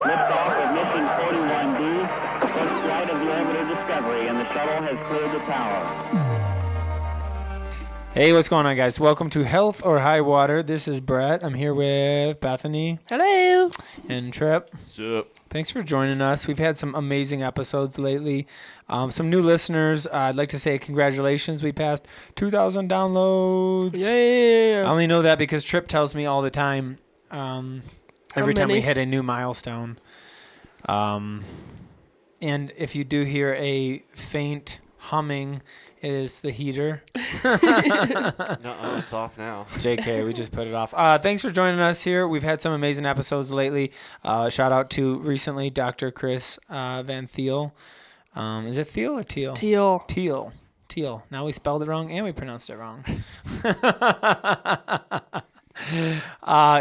Liftoff of mission 41D, first flight of the orbiter Discovery, and the shuttle has cleared the tower. Hey, what's going on, guys? Welcome to Health or High Water. This is Brett. I'm here with Bethany. Hello. And Trip. What's up? Thanks for joining us. We've had some amazing episodes lately. Some new listeners. I'd like to say congratulations. We passed 2,000 downloads. Yeah. I only know that because Trip tells me all the time. Every time we many? hit a new milestone. And if you do hear a faint humming, it is the heater. No, it's off now. JK, we just put it off. Thanks for joining us here. We've had some amazing episodes lately. Shout out to recently Dr. Chris Van Thiel. Is it Thiel or Teal? Teal. Teal. Now we spelled it wrong and we pronounced it wrong.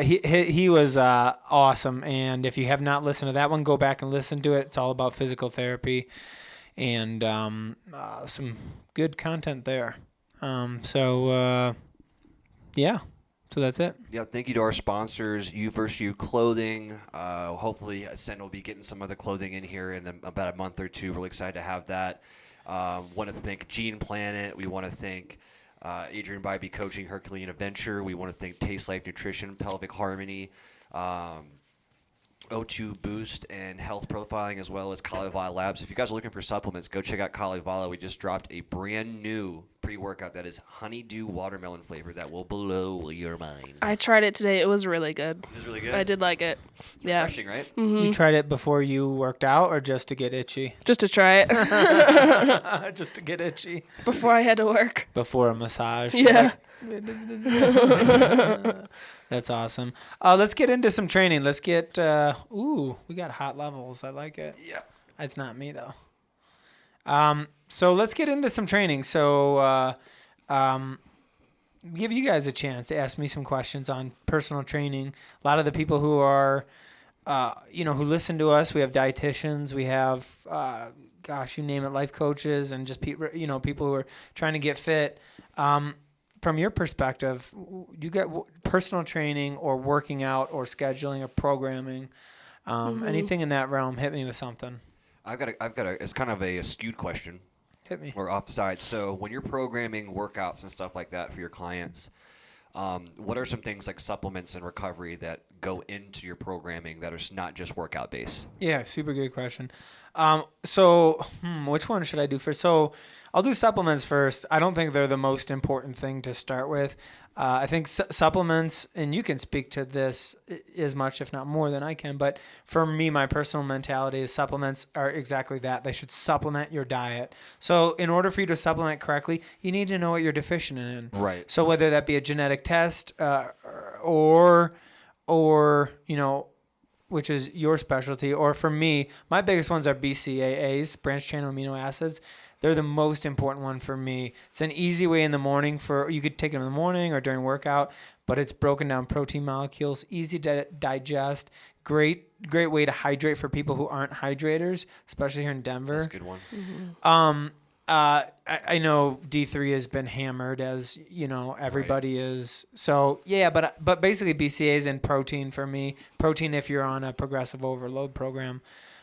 He was awesome. And if you have not listened to that one, go back and listen to it. It's all about physical therapy and some good content there. So that's it. Yeah, thank you to our sponsors, U vs. U Clothing. Hopefully, Ascend will be getting some other clothing in here in about a month or two. Really excited to have that. Want to thank Gene Planet. We want to thank Adrian Bybee Coaching, Herculean Adventure. We want to thank Taste Life Nutrition, Pelvic Harmony, O2 Boost, and Health Profiling, as well as Kalevala Labs. If you guys are looking for supplements, go check out Kalevala. We just dropped a brand new pre-workout that is honeydew watermelon flavor that will blow your mind. I tried it today. It was really good. It was really good. I did like it. Yeah. Refreshing, right? Mm-hmm. You tried it before you worked out or just to get itchy? Just to try it. Just to get itchy. Before I had to work. Before a massage. Yeah. That's awesome. Let's get into some training. Let's get, we got hot levels. I like it. Yeah. That's not me, though. So let's get into some training. So give you guys a chance to ask me some questions on personal training. A lot of the people who are, who listen to us, we have dietitians, we have, you name it, life coaches, and just people who are trying to get fit. From your perspective, you get personal training or working out or scheduling or programming, anything in that realm. Hit me with something. I've got it's kind of a skewed question. Hit me. Or off the side. So when you're programming workouts and stuff like that for your clients, what are some things like supplements and recovery that go into your programming that are not just workout based? Yeah, super good question. Which one should I do first? So I'll do supplements first. I don't think they're the most important thing to start with. I think supplements, and you can speak to this as much, if not more than I can, but for me, my personal mentality is supplements are exactly that. They should supplement your diet. So in order for you to supplement correctly, you need to know what you're deficient in. Right. So whether that be a genetic test or which is your specialty, or for me, my biggest ones are BCAAs, branched chain amino acids. They're the most important one for me. It's an easy way in the morning you could take it in the morning or during workout, but it's broken down protein molecules, easy to digest, great way to hydrate for people who aren't hydrators, especially here in Denver. That's a good one. Mm-hmm. I know D3 has been hammered, as everybody is. So yeah, but basically BCAAs and protein for me. Protein if you're on a progressive overload program,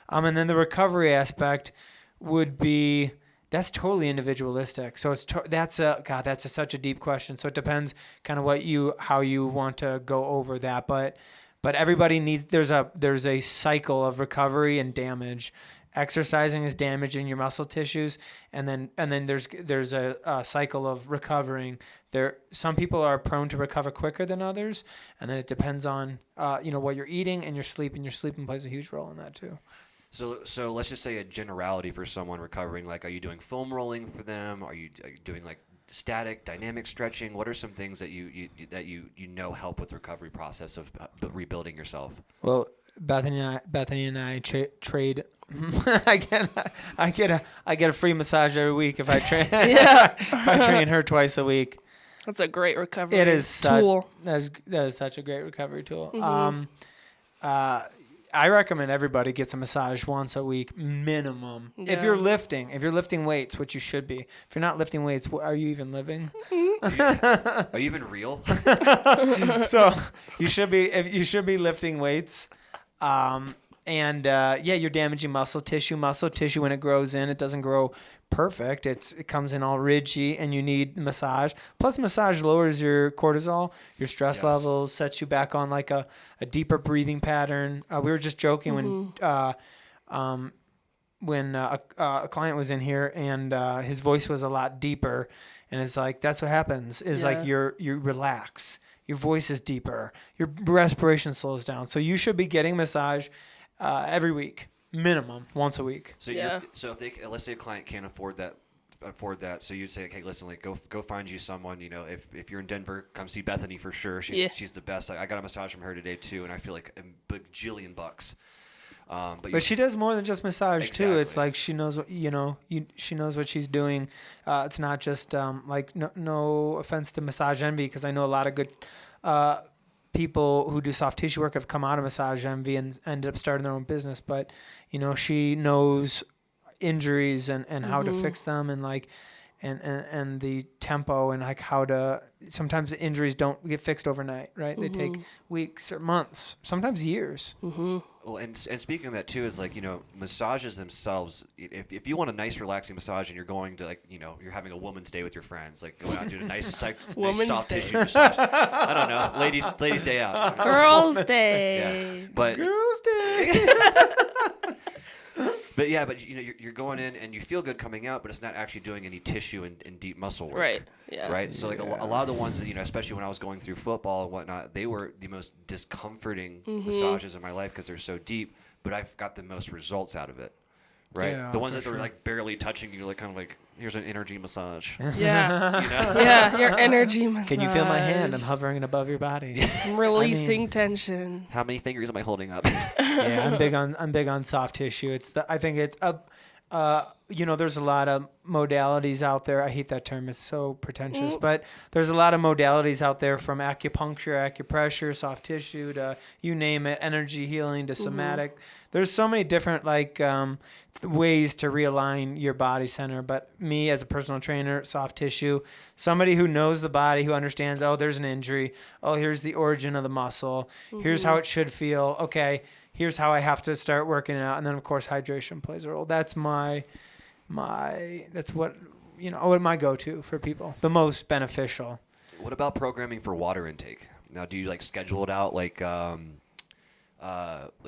and then the recovery aspect would be. That's totally individualistic. So that's such a deep question. So it depends kind of how you want to go over that. But everybody needs, there's a cycle of recovery and damage. Exercising is damaging your muscle tissues. And then there's a cycle of recovering. Some people are prone to recover quicker than others. And then it depends on, what you're eating and your sleep, and your sleeping plays a huge role in that too. So let's just say a generality for someone recovering. Like, are you doing foam rolling for them? Are you doing like static, dynamic stretching? What are some things that you help with the recovery process of rebuilding yourself? Well, Bethany and I trade. I get a free massage every week if I train. Yeah. If I train her twice a week. That's a great recovery It is tool. That is such a great recovery tool. Mm-hmm. I recommend everybody gets a massage once a week minimum. Yeah. If you're lifting weights, which you should be. If you're not lifting weights, are you even living? Are you even real? So you should be lifting weights. you're damaging muscle tissue. Muscle tissue, when it grows in, it doesn't grow perfect. It comes in all ridgy, and you need massage. Plus, massage lowers your cortisol, your stress levels, sets you back on like a deeper breathing pattern. We were just joking when a client was in here, and his voice was a lot deeper, and it's like that's what happens. Is like you relax. Your voice is deeper. Your respiration slows down. So you should be getting massage every week, minimum once a week. So so if let's say a client can't afford that, so you'd say, okay, listen, like go find you someone. You know, if you're in Denver, come see Bethany for sure. She's the best. I got a massage from her today too, and I feel like a bajillion bucks. But she does more than just massage too. It's Exactly. like she knows what she knows what she's doing. It's not just like no offense to Massage Envy, because I know a lot of good people who do soft tissue work have come out of Massage Envy and ended up starting their own business. But she knows injuries and how to fix them, and like and the tempo, and like how to. Sometimes the injuries don't get fixed overnight, right? They take weeks or months, sometimes years. Well, and speaking of that too, is like massages themselves. If you want a nice relaxing massage, and you're going to you're having a woman's day with your friends, like going out and doing a nice soft Day. tissue massage. I don't know, ladies' day out. Girls' Day. Yeah, but Girls' Day. But you're going in and you feel good coming out, but it's not actually doing any tissue and deep muscle work. Right. Yeah. Right. So like a lot of the ones that especially when I was going through football and whatnot, they were the most discomforting massages in my life because they're so deep. But I've got the most results out of it. Right. Yeah, the ones for that are sure. like barely touching you, like kind of like here's an energy massage. Yeah. You know? Yeah. Your energy massage. Can you feel my hand? I'm hovering above your body. I'm releasing tension. How many fingers am I holding up? Yeah, I'm big on soft tissue. I think it's there's a lot of modalities out there. I hate that term. It's so pretentious, but there's a lot of modalities out there, from acupuncture, acupressure, soft tissue to you name it, energy healing to somatic. There's so many different ways to realign your body center. But me as a personal trainer, soft tissue, somebody who knows the body, who understands, oh, there's an injury. Oh, here's the origin of the muscle. Here's how it should feel. Okay. Here's how I have to start working it out. And then, of course, hydration plays a role. That's that's what my go-to for people, the most beneficial. What about programming for water intake? Now, do you schedule it out like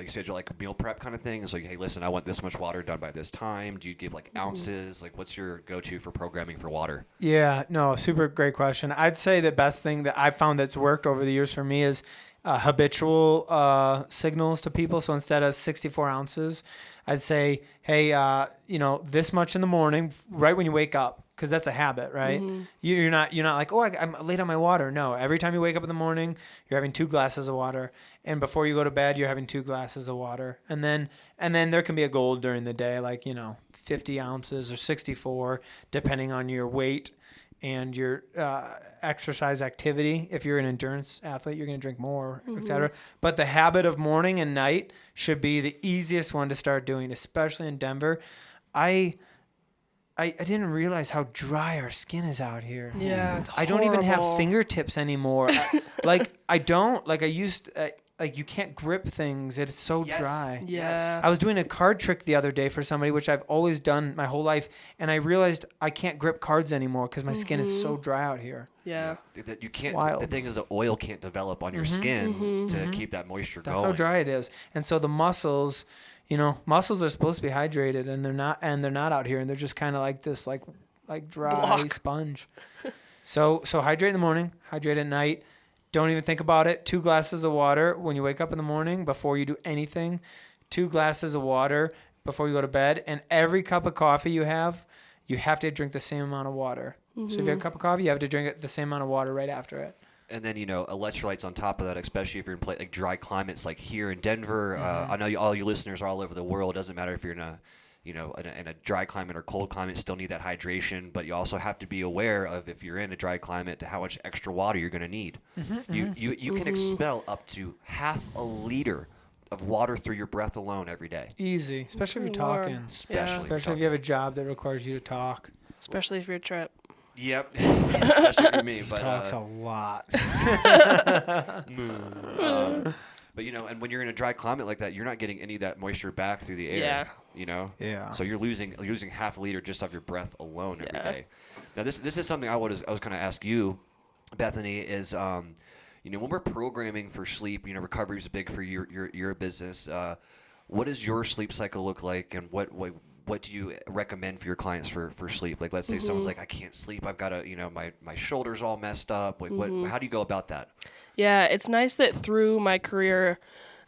schedule like meal prep kind of thing? It's like, hey, listen, I want this much water done by this time. Do you give ounces? Like, what's your go-to for programming for water? Yeah, no, super great question. I'd say the best thing that I've found that's worked over the years for me is habitual signals to people. So instead of 64 ounces, I'd say, hey, this much in the morning, right when you wake up, because that's a habit, right? You're not like, oh, I'm late on my water. No, every time you wake up in the morning, you're having 2 glasses of water, and before you go to bed, you're having 2 glasses of water, and then there can be a goal during the day, 50 ounces or 64, depending on your weight and your exercise activity. If you're an endurance athlete, you're going to drink more, etc. But the habit of morning and night should be the easiest one to start doing, especially in Denver. I didn't realize how dry our skin is out here. Yeah, it's I don't even have horrible. fingertips anymore. I used you can't grip things. It's so dry. Yeah. I was doing a card trick the other day for somebody, which I've always done my whole life, and I realized I can't grip cards anymore because my skin is so dry out here. Yeah. That you can't. Wild. The thing is, the oil can't develop on your skin to keep that moisture That's going. how dry it is. And so the muscles, muscles are supposed to be hydrated, and they're not out here, and they're just kind of like this, like dry Block. sponge. So hydrate in the morning, hydrate at night. Don't even think about it. 2 glasses of water when you wake up in the morning before you do anything. 2 glasses of water before you go to bed. And every cup of coffee you have to drink the same amount of water. So if you have a cup of coffee, you have to drink the same amount of water right after it. And then electrolytes on top of that, especially if you're in dry climates like here in Denver. I know all your listeners are all over the world. It doesn't matter if you're in a dry climate or cold climate, still need that hydration. But you also have to be aware of, if you're in a dry climate, to how much extra water you're going to need. You can expel up to half a liter of water through your breath alone every day. Easy, especially if you're Lord. talking. Especially If you have a job that requires you to talk. Especially if you're a trip. Yep, especially for me. But Talks a lot. But and when you're in a dry climate like that, you're not getting any of that moisture back through the air. Yeah. Yeah. So you're losing half a liter just off your breath alone every Yeah. day. Now this is something I was going to ask you, Bethany, is when we're programming for sleep, recovery is big for your business. What does your sleep cycle look like, and what do you recommend for your clients for sleep? Like, let's say someone's like, I can't sleep. I've got my shoulders all messed up. Like, how do you go about that? Yeah, it's nice that through my career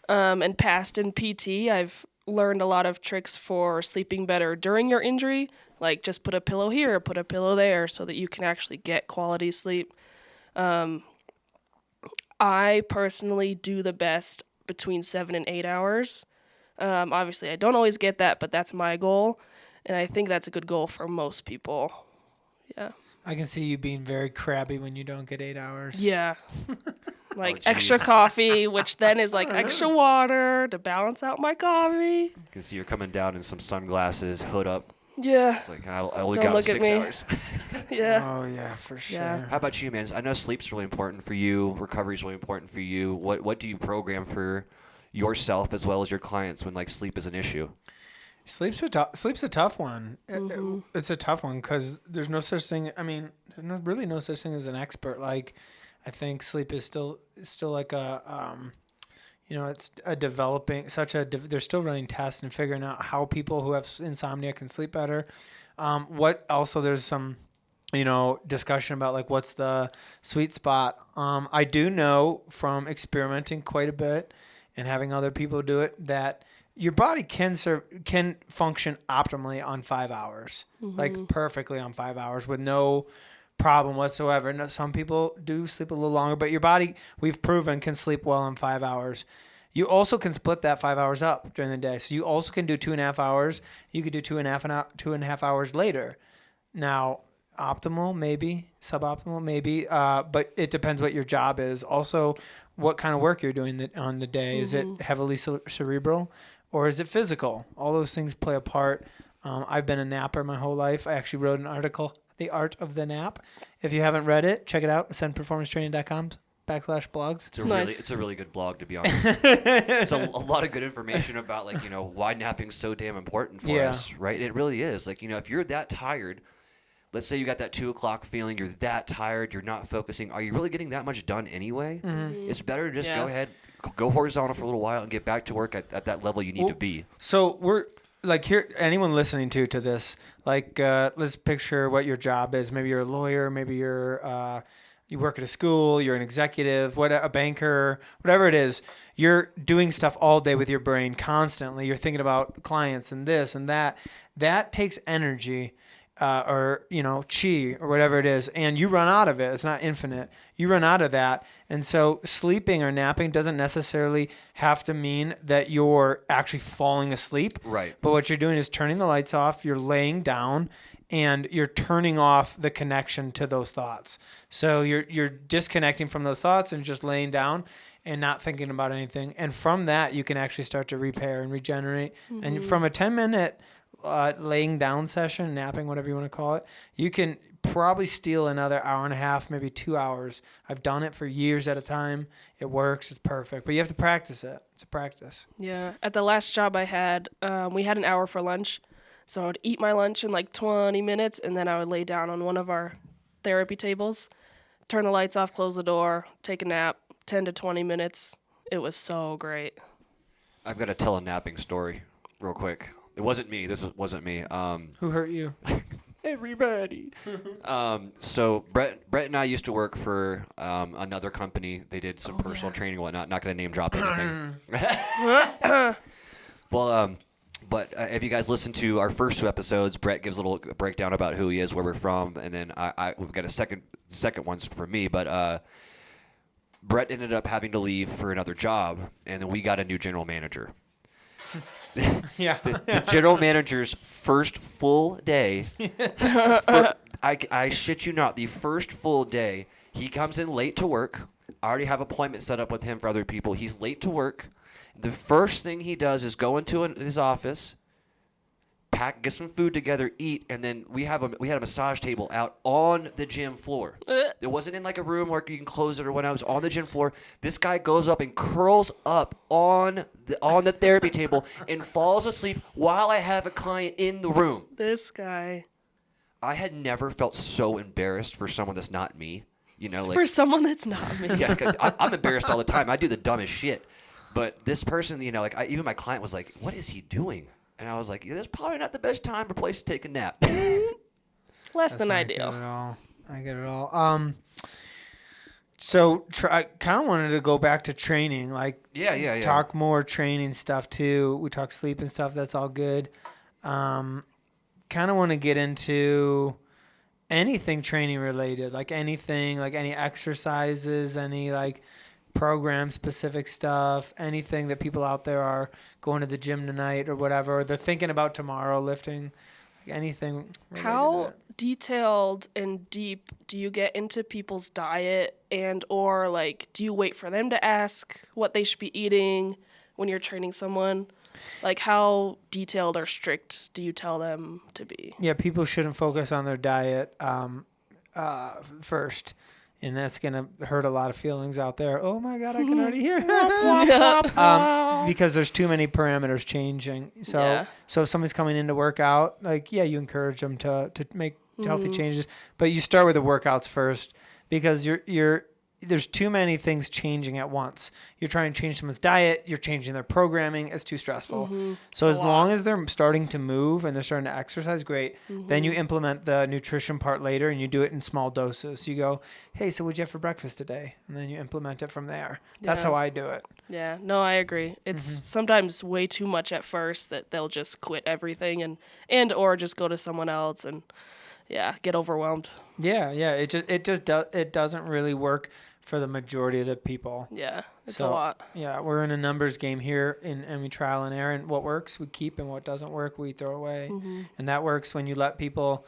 and past in PT, I've learned a lot of tricks for sleeping better during your injury. Like, just put a pillow here, put a pillow there, so that you can actually get quality sleep. I personally do the best between 7 and 8 hours. Obviously, I don't always get that, but that's my goal, and I think that's a good goal for most people. Yeah. I can see you being very crabby when you don't get 8 hours. Yeah. Like Oh, extra geez. coffee, which then is like extra water to balance out my coffee. You can see you're coming down in some sunglasses, hood up. Yeah. It's like, I only Don't got look at 6 me. hours. Yeah. Oh yeah, for sure. Yeah. How about you, man? I know sleep's really important for you. Recovery's really important for you. What do you program for yourself as well as your clients when sleep is an issue? Sleep's a tough one. It's a tough one because there's no such thing. I mean, there's really no such thing as an expert. Like, I think sleep is still like a, it's a developing they're still running tests and figuring out how people who have insomnia can sleep better. There's some, discussion about like what's the sweet spot. I do know from experimenting quite a bit and having other people do it that your body can function optimally on 5 hours, like perfectly on 5 hours with no problem whatsoever. No, some people do sleep a little longer, but your body, we've proven, can sleep well on 5 hours. You also can split that 5 hours up during the day. So you also can do 2.5 hours. You could do 2.5 hours later. Now, optimal, maybe, suboptimal, maybe, but it depends what your job is. Also, what kind of work you're doing on the day. Is it heavily cerebral or is it physical? All those things play a part. I've been a napper my whole life. I actually wrote an article, The Art of the Nap. If you haven't read it, check it out, ascendperformancetraining.com/blogs. It's a really good blog, to be honest. It's a lot of good information about why napping's so damn important for us, right? It really is. If you're that tired, let's say you got that 2 o'clock feeling, you're that tired, you're not focusing. Are you really getting that much done anyway? It's better to just go ahead, go horizontal for a little while and get back to work at that level you need to be. So we're here, anyone listening to this, let's picture what your job is. Maybe you're a lawyer, maybe you're you work at a school, you're an executive, a banker, whatever it is. You're doing stuff all day with your brain constantly. You're thinking about clients and this and that. That takes energy. Or chi or whatever it is, and you run out of it. It's not infinite. You run out of that, and so sleeping or napping doesn't necessarily have to mean that you're actually falling asleep. Right. But what you're doing is turning the lights off. You're laying down, and you're turning off the connection to those thoughts. So you're disconnecting from those thoughts and just laying down and not thinking about anything. And from that, you can actually start to repair and regenerate. And from a 10-minute laying down session, napping, whatever you want to call it, you can probably steal another hour and a half, maybe 2 hours. I've done it for years at a time. It works. It's perfect. But you have to practice it. It's a practice. Yeah. At the last job I had, we had an hour for lunch. So I would eat my lunch in 20 minutes, and then I would lay down on one of our therapy tables, turn the lights off, close the door, take a nap, 10 to 20 minutes. It was so great. I've got to tell a napping story real quick. It wasn't me. This wasn't me. Who hurt you? Everybody. So Brett and I used to work for another company. They did some personal training and whatnot. Not going to name drop anything. Well, but if you guys listen to our first 2 episodes, Brett gives a little breakdown about who he is, where we're from, and then we've got a second one's for me. But Brett ended up having to leave for another job, and then we got a new general manager. The general manager's first full day, I shit you not, the first full day, he comes in late to work. I already have appointments set up with him for other people. He's late to work. The first thing he does is go into his office, get some food together, eat, and then we had a massage table out on the gym floor. It wasn't in like a room where you can close it or whatnot. It was on the gym floor. This guy goes up and curls up on the therapy table and falls asleep while I have a client in the room. This guy. I had never felt so embarrassed for someone that's not me. Like For someone that's not me. yeah, 'cause I'm embarrassed all the time. I do the dumbest shit. But this person, even my client was like, "What is he doing?" And I was like, "Yeah, that's probably not the best time or place to take a nap." Less than I ideal. get it all. So I kind of wanted to go back to training, like Yeah. talk more training stuff too. We talk sleep and stuff. That's all good. Kind of want to get into anything training related, like anything, like any exercises, any like program specific stuff, anything that people out there are going to the gym tonight or whatever, or they're thinking about tomorrow lifting, like anything. How detailed and deep do you get into people's diet, and or like do you wait for them to ask what they should be eating when you're training someone? Like how detailed or strict do you tell them to be? Yeah, people shouldn't focus on their diet first. And that's going to hurt a lot of feelings out there. Oh, my God, I can already hear because there's too many parameters changing. So if somebody's coming in to work out, you encourage them to make healthy changes. But you start with the workouts first because there's too many things changing at once. You're trying to change someone's diet. You're changing their programming. It's too stressful. So as long as they're starting to move and they're starting to exercise, great. Then you implement the nutrition part later and you do it in small doses. You go, hey, so what'd you have for breakfast today? And then you implement it from there. That's how I do it. Yeah, no, I agree. It's sometimes way too much at first that they'll just quit everything and or just go to someone else and get overwhelmed. Yeah. It doesn't really work for the majority of the people. Yeah, it's a lot. Yeah, we're in a numbers game here, and we trial and error, and what works we keep, and what doesn't work we throw away. And that works when you let people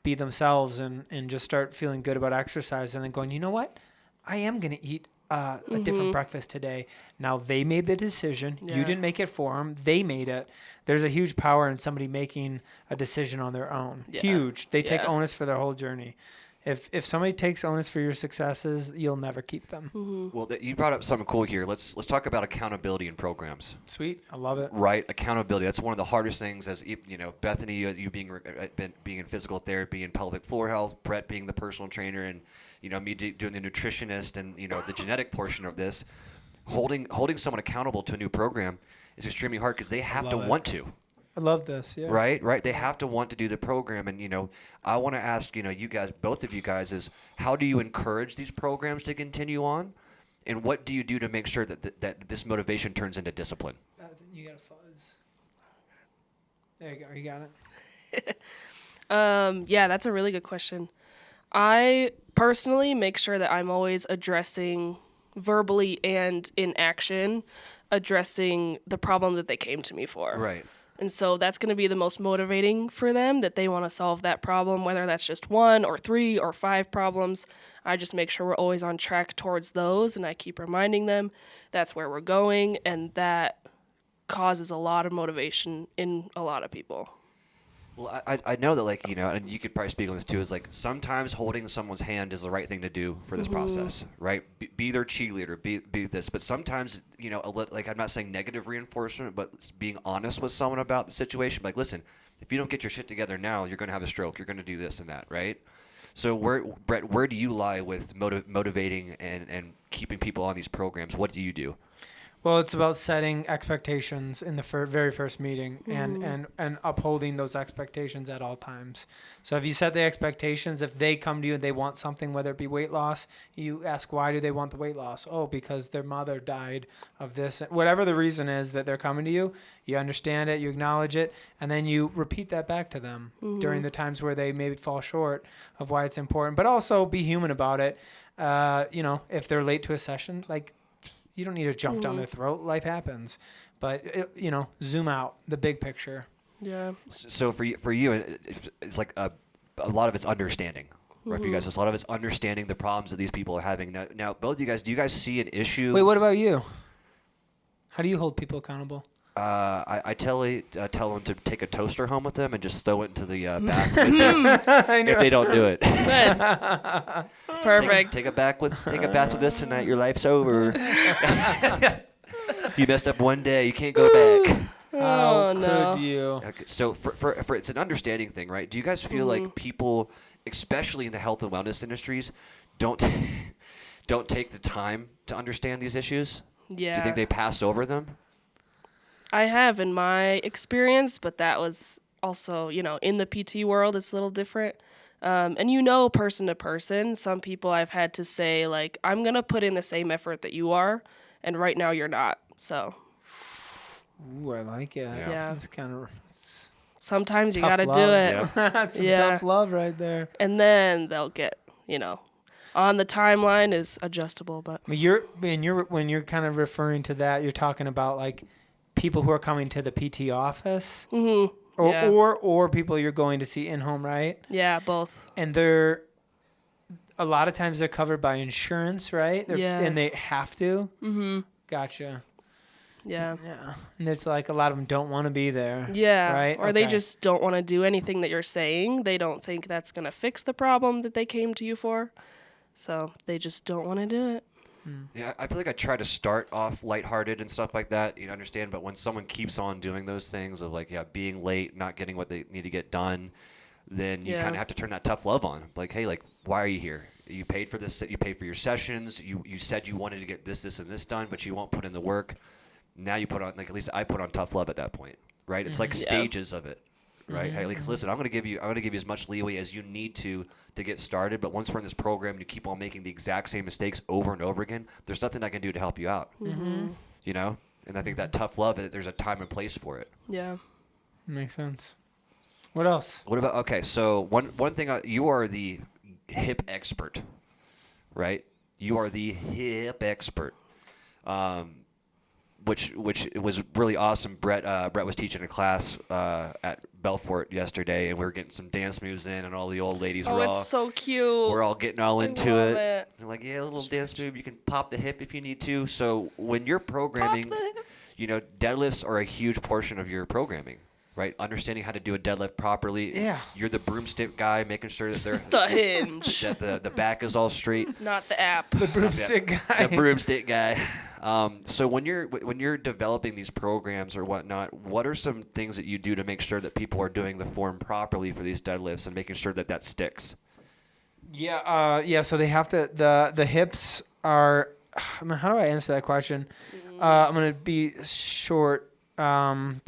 be themselves and just start feeling good about exercise, and then going, you know what, I am going to eat a different breakfast today. Now they made the decision. You didn't make it for them. They made it. There's a huge power in somebody making a decision on their own. Yeah. Huge. They take onus for their whole journey. If somebody takes onus for your successes, you'll never keep them. Well, you brought up something cool here. Let's talk about accountability in programs. Sweet, I love it. Right, accountability. That's one of the hardest things. As Bethany, you being in physical therapy and pelvic floor health, Brett being the personal trainer, and me doing the nutritionist and the genetic portion of this. Holding someone accountable to a new program is extremely hard because they have to want to. I love this. Yeah. Right. They have to want to do the program, and I want to ask you guys, both of you guys, is how do you encourage these programs to continue on, and what do you do to make sure that this motivation turns into discipline? You got a fuzz. There you go. You got it. Yeah, that's a really good question. I personally make sure that I'm always addressing verbally and in action, addressing the problem that they came to me for. Right. And so that's going to be the most motivating for them, that they want to solve that problem, whether that's just 1 or 3 or 5 problems. I just make sure we're always on track towards those, and I keep reminding them that's where we're going, and that causes a lot of motivation in a lot of people. Well, I know that, and you could probably speak on this too, is sometimes holding someone's hand is the right thing to do for this process, right? Be their cheerleader, be this. But sometimes, I'm not saying negative reinforcement, but being honest with someone about the situation. Listen, if you don't get your shit together now, you're going to have a stroke. You're going to do this and that, right? So, Brett, where do you lie with motivating and keeping people on these programs? What do you do? Well, it's about setting expectations in the very first meeting and upholding those expectations at all times. So if you set the expectations, if they come to you and they want something, whether it be weight loss, you ask, why do they want the weight loss? Oh, because their mother died of this. Whatever the reason is that they're coming to you, you understand it, you acknowledge it, and then you repeat that back to them during the times where they maybe fall short of why it's important. But also be human about it. If they're late to a session, you don't need to jump down their throat. Life happens. But, zoom out, the big picture. Yeah. So for you, it's a lot of it's understanding. Right, for you guys, a lot of it's understanding the problems that these people are having. Now, both of you guys, do you guys see an issue? Wait, what about you? How do you hold people accountable? I tell them to take a toaster home with them and just throw it into the bath with them I know. if they don't do it. Good. Perfect. Take a bath with this tonight. Your life's over. You messed up one day. You can't go back. How Oh, no. could you? Okay, so for it's an understanding thing, right? Do you guys feel like people, especially in the health and wellness industries, don't take the time to understand these issues? Yeah. Do you think they pass over them? I have in my experience, but that was also, in the PT world, it's a little different. And person to person, some people I've had to say, like, I'm going to put in the same effort that you are, and right now you're not. So, Ooh, I like it. Yeah. It's kind of sometimes you tough got to love. do it. That's some Yeah. tough love right there. And then they'll get, on the timeline is adjustable, but When you're kind of referring to that, you're talking about like people who are coming to the PT office, yeah. or people you're going to see in home, right? Yeah, both. And they're a lot of times they're covered by insurance, right? Yeah. And they have to. Gotcha. Yeah. Yeah. And there's like a lot of them don't want to be there. Yeah. Right? Or they Okay. just don't want to do anything that you're saying. They don't think that's going to fix the problem that they came to you for. So they just don't want to do it. Yeah, I feel like I try to start off lighthearted and stuff like that, understand, but when someone keeps on doing those things of like, being late, not getting what they need to get done, then you Yeah. kind of have to turn that tough love on. Like, hey, like, why are you here? You paid for this, you paid for your sessions, you said you wanted to get this, and this done, but you won't put in the work. Now you put on, like, at least I put on tough love at that point, right? It's like Yeah. stages of it, right? Hey, like, listen, I'm gonna give you as much leeway as you need to get started, but once we're in this program and you keep on making the exact same mistakes over and over again, there's nothing I can do to help you out. And I think that tough love, there's a time and place for it. Yeah. Makes sense. What else? What about, okay, so one thing, you are the hip expert, right? You are the hip expert, which was really awesome. Brett was teaching a class at Belfort yesterday, and we were getting some dance moves in, and all the old ladies Oh, were it's so cute. we're all getting all into love it. it. They're like, yeah, a little dance move. You can pop the hip if you need to. So when you're programming, Pop the hip. deadlifts are a huge portion of your programming, right? Understanding how to do a deadlift properly. Yeah. You're the broomstick guy, making sure that they're The hinge, that the back is all straight. not the app. The broomstick guy. The broomstick guy. So when you're developing these programs or whatnot, what are some things that you do to make sure that people are doing the form properly for these deadlifts and making sure that sticks? Yeah. So they have to. The hips are. How do I answer that question? I'm gonna be short. Everything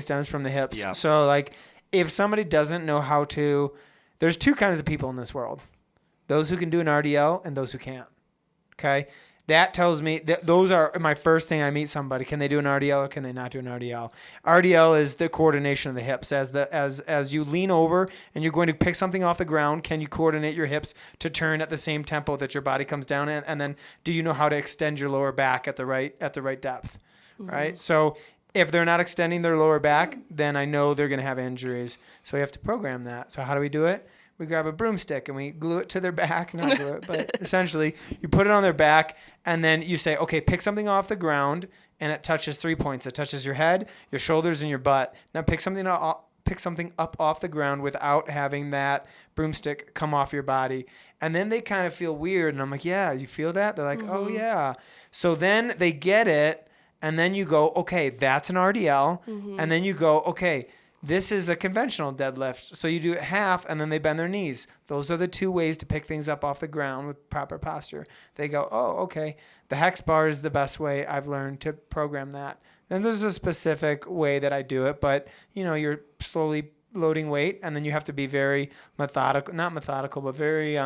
stems from the hips. Yeah. So like, if somebody doesn't know how to, there's two kinds of people in this world: those who can do an RDL and those who can't. Okay. That tells me that those are my first thing I meet somebody. Can they do an RDL or can they not do an RDL? RDL is the coordination of the hips. As you lean over and you're going to pick something off the ground, can you coordinate your hips to turn at the same tempo that your body comes down in? And then do you know how to extend your lower back at the right depth? Right? So if they're not extending their lower back, then I know they're going to have injuries. So we have to program that. So how do we do it? We grab a broomstick and we glue it to their back. Not glue it, but essentially you put it on their back and then you say, okay, pick something off the ground and it touches 3 points. It touches your head, your shoulders, and your butt. Now pick something up off the ground without having that broomstick come off your body. And then they kind of feel weird. And I'm like, yeah, you feel that? They're like, oh, yeah. So then they get it. And then you go, okay, that's an RDL. And then you go, okay, this is a conventional deadlift. So you do it half and then they bend their knees. Those are the two ways to pick things up off the ground with proper posture. They go, oh, okay. The hex bar is the best way I've learned to program that. Then there's a specific way that I do it, but you're slowly loading weight and then you have to be very methodical, not methodical, but very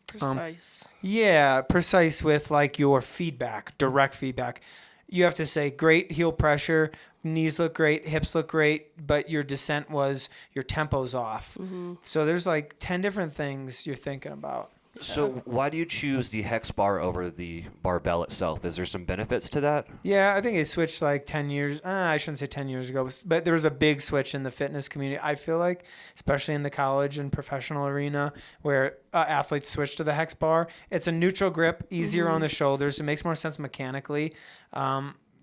Precise. precise with like your feedback, direct feedback. You have to say great heel pressure, knees look great, hips look great, but your descent was your tempo's off. So there's like 10 different things you're thinking about. So why do you choose the hex bar over the barbell itself? Is there some benefits to that? Yeah, I think it switched like 10 years. I shouldn't say 10 years ago, but there was a big switch in the fitness community. I feel like, especially in the college and professional arena, where athletes switch to the hex bar. It's a neutral grip, easier on the shoulders. It makes more sense mechanically.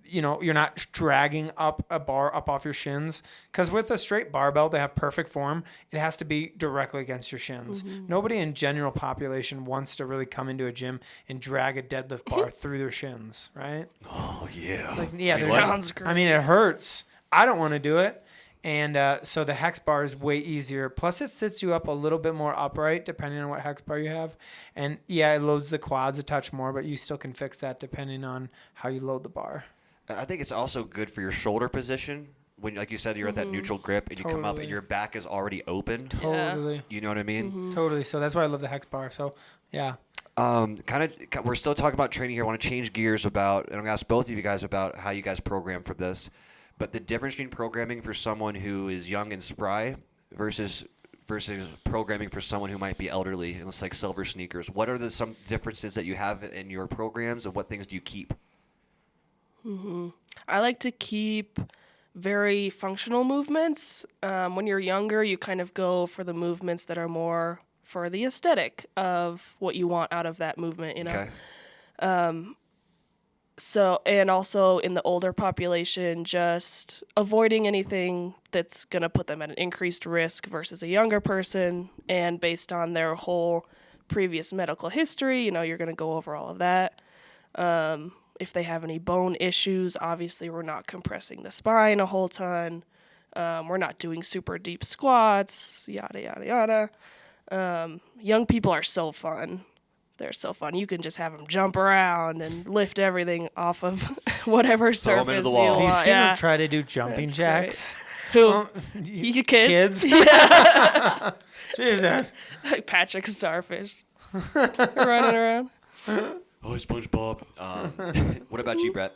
you're not dragging up a bar up off your shins. Because with a straight barbell, they have perfect form. It has to be directly against your shins. Nobody in general population wants to really come into a gym and drag a deadlift bar through their shins, right? Oh, yeah. It's like, yeah, Sounds great. I mean, it hurts. I don't want to do it. And so the hex bar is way easier. Plus, it sits you up a little bit more upright depending on what hex bar you have. And yeah, it loads the quads a touch more, but you still can fix that depending on how you load the bar. I think it's also good for your shoulder position. When, like you said, you're at that neutral grip and you come up Totally. and your back is already open. Totally. You know what I mean? Totally. So that's why I love the hex bar. So yeah. We're still talking about training here. I want to change gears and I'm going to ask both of you guys about how you guys program for this. But the difference between programming for someone who is young and spry versus programming for someone who might be elderly, and it's like silver sneakers. What are some differences that you have in your programs, and what things do you keep? I like to keep very functional movements. When you're younger, you kind of go for the movements that are more for the aesthetic of what you want out of that movement, Okay. So, and also in the older population, just avoiding anything that's going to put them at an increased risk versus a younger person. And based on their whole previous medical history, you're going to go over all of that. If they have any bone issues, obviously we're not compressing the spine a whole ton. We're not doing super deep squats, yada, yada, yada. Young people are so fun. They're so fun. You can just have them jump around and lift everything off of whatever Throw 'em into surface the you wall. You've want. seen Yeah. them try to do jumping That's jacks. Who? Well, You kids? Jesus. Like Patrick Starfish running around. Oh, SpongeBob. What about you, Brett?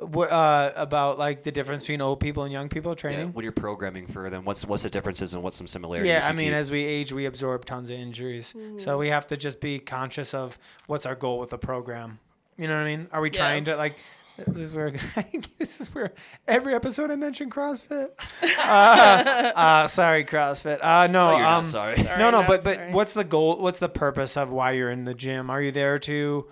What, about like the difference between old people and young people Yeah, training? when you're programming for them, what's the differences and what's some similarities? Yeah, I you mean, keep? as we age, we absorb tons of injuries. So we have to just be conscious of what's our goal with the program. You know what I mean? Are we trying to like? This is where every episode I mention CrossFit. Sorry, CrossFit. No, you're not sorry. no, not but sorry. what's the goal? What's the purpose of why you're in the gym? Are you there to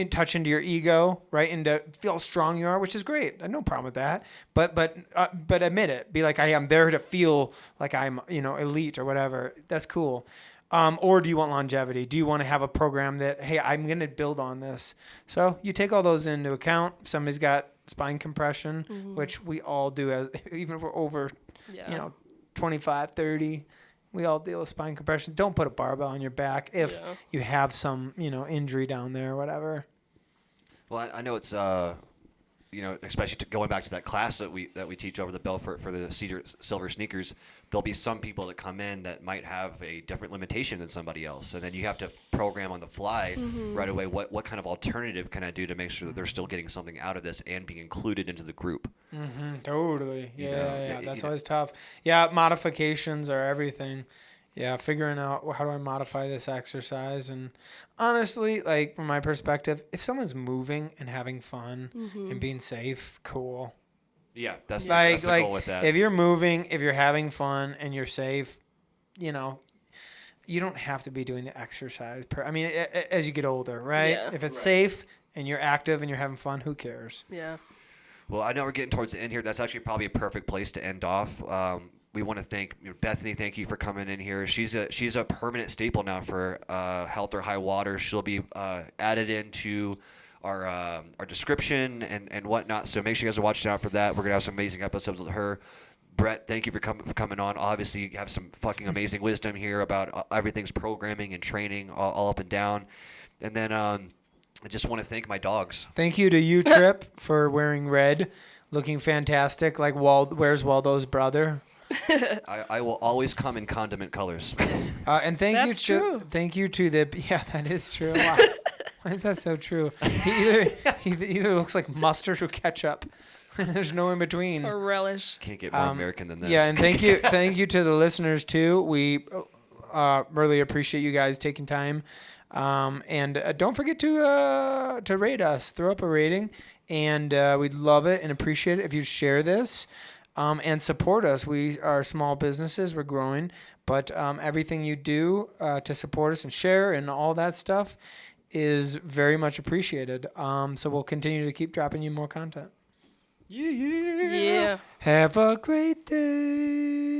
touch into your ego, right, and to feel how strong you are, which is great. I have no problem with that. But admit it. Be like, I'm there to feel like I'm elite or whatever. That's cool. Or do you want longevity? Do you want to have a program that, hey, I'm going to build on this? So you take all those into account. Somebody's got spine compression, which we all do, even if we're over, 25, 30. We all deal with spine compression. Don't put a barbell on your back if you have some, injury down there or whatever. Well, I know it's, especially going back to that class that we teach over the bell for the silver sneakers, there'll be some people that come in that might have a different limitation than somebody else. And then you have to program on the fly right away. What kind of alternative can I do to make sure that they're still getting something out of this and being included into the group? Totally. You Yeah, know, yeah. you That's know. always tough. Yeah, modifications are everything. Yeah, figuring out how do I modify this exercise. And honestly, like from my perspective, if someone's moving and having fun and being safe, cool. Yeah, that's Like the goal with that. if you're moving, if you're having fun and you're safe, you don't have to be doing the exercise. As you get older, right? Yeah. If it's safe and you're active and you're having fun, who cares? Yeah. Well, I know we're getting towards the end here. That's actually probably a perfect place to end off. We want to thank Bethany. Thank you for coming in here. She's a permanent staple now for Health or High Water. She'll be added into our description and whatnot. So make sure you guys are watching out for that. We're gonna have some amazing episodes with her. Brett, thank you for coming on. Obviously, you have some fucking amazing wisdom here about everything's programming and training all up and down. And then I just want to thank my dogs. Thank you to you, Trip, for wearing red, looking fantastic, like where's Waldo's brother. I will always come in condiment colors. And thank That's you to true. thank you to the that is true. Wow. Why is that so true? He either looks like mustard or ketchup. There's no in between. Or relish. Can't get more American than this. Yeah, and thank you to the listeners too. We really appreciate you guys taking time. And don't forget to rate us. Throw up a rating, and we'd love it and appreciate it if you share this. And support us. We are small businesses. We're growing. But everything you do to support us and share and all that stuff is very much appreciated. So we'll continue to keep dropping you more content. Yeah. Have a great day.